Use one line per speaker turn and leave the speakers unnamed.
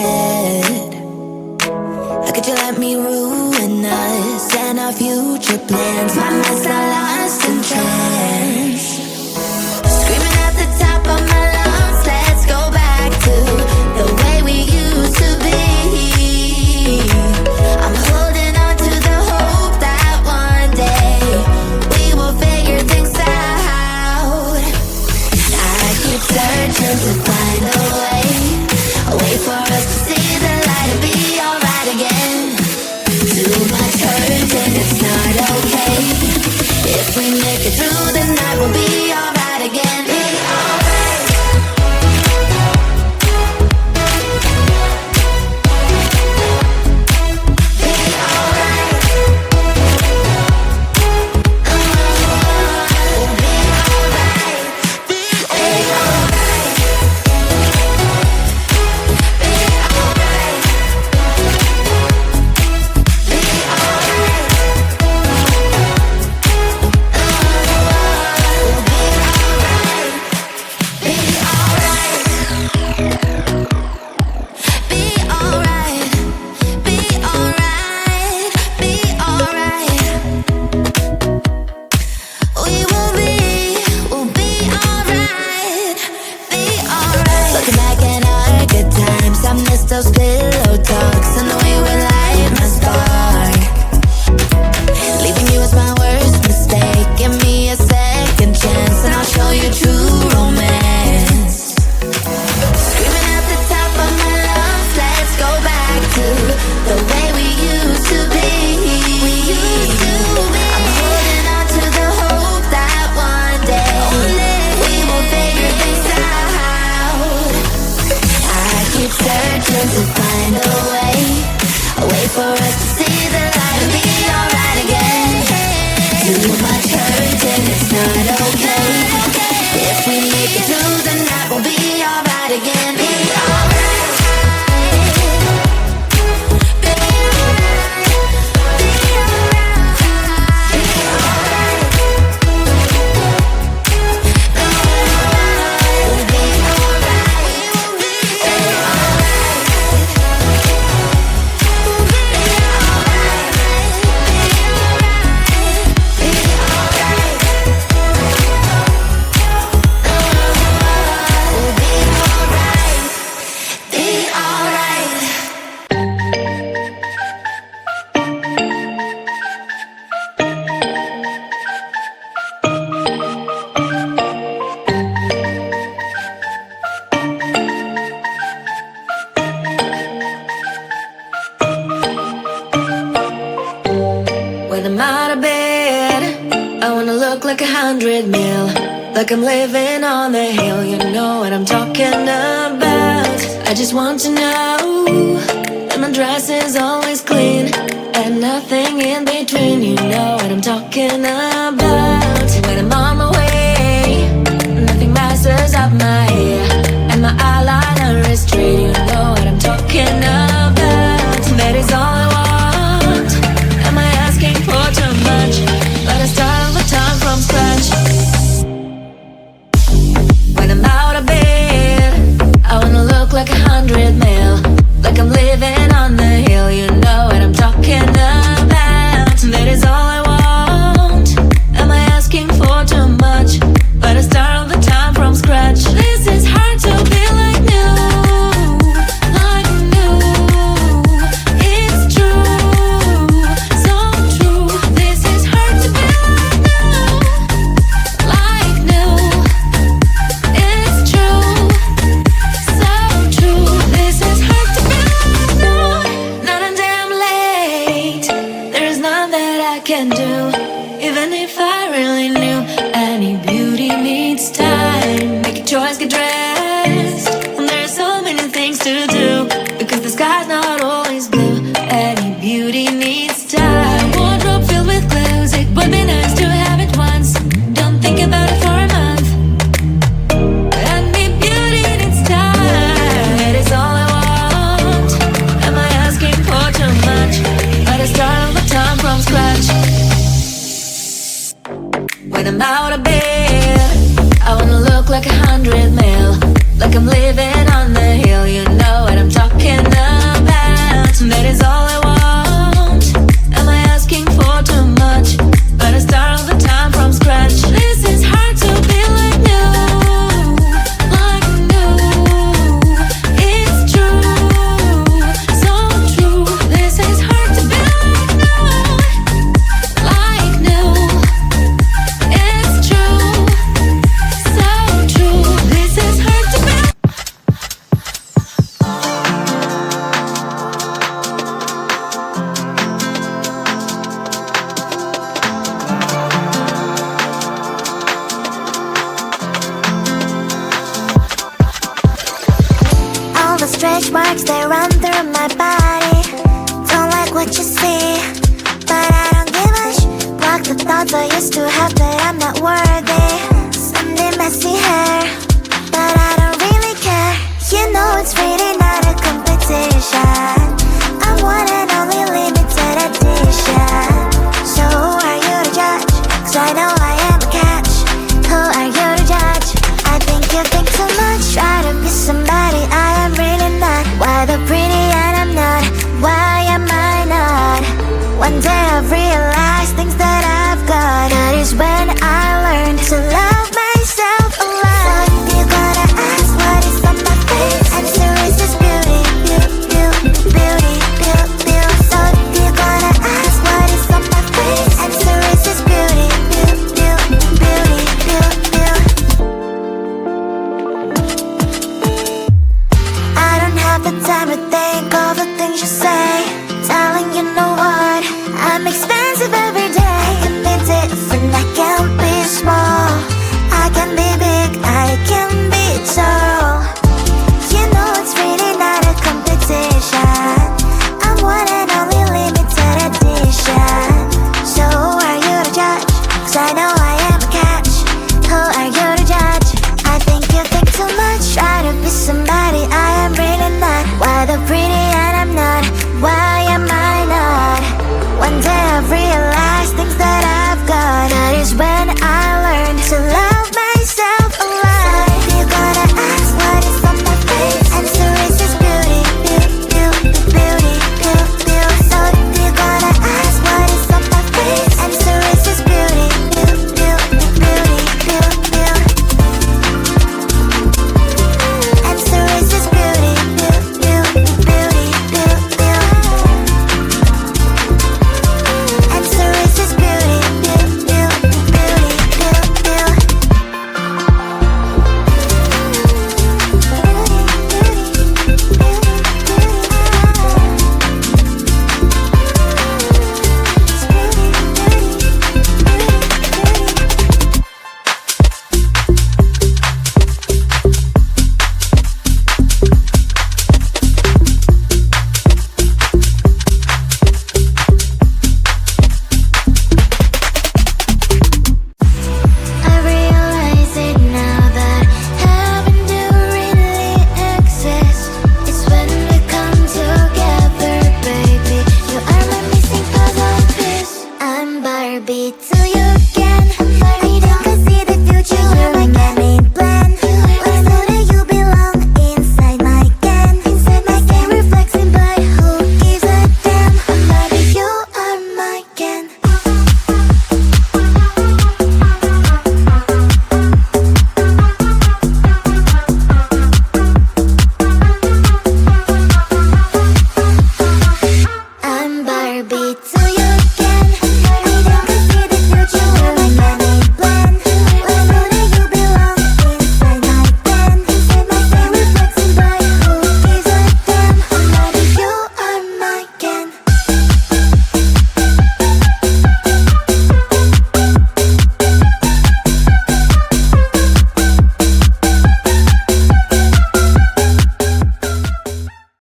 regret. How could you let me ruin us and our future plans? My mess I lost in trance. Screaming at the top of my lungs, let's go back to the way we used to be. I'm holding on to the hope that one day we will figure things out. I keep searching to find a way for us to see the light and be alright again. Too much hurt and it's not okay. If we make it through the night, we'll be alright again. Be alright. Be alright. We'll be alright. Be alright. Those pillow talks and the way we light my spark. Leaving you was my worst mistake. Give me a second chance and I'll show you true romance. Screaming at the top of my lungs, let's go back to the way we used to be. We used to be. I'm holding on to the hope that one day we will figure things out. I keep searching to find a way for us to see the light and be alright again. Too much hurt and it's not okay. If we make it through the night, we'll be alright again. Be alright. When I'm out of bed, I wanna look like 100 mil, like I'm living on the hill. You know what I'm talking about. I just want to know that my dress is always clean and nothing in between. You know what I'm talking about. When I'm on my way, nothing messes up my hair and my eyeliner is straight. You know what I'm talking about. That is all I want. Am I asking for too much? Let us start all the time from scratch. When I'm out of bed, I wanna look like 100 mil, like I'm living on the hill. You know what I'm talking about. That is all I want. Am I asking for too much? Let us start all the time from scratch. This is hard to be like new, like new. It's true, so true. This is hard to be like new, it's true, so true. This is hard to be like new. Not until I'm late, there is none that I can do. Even if I really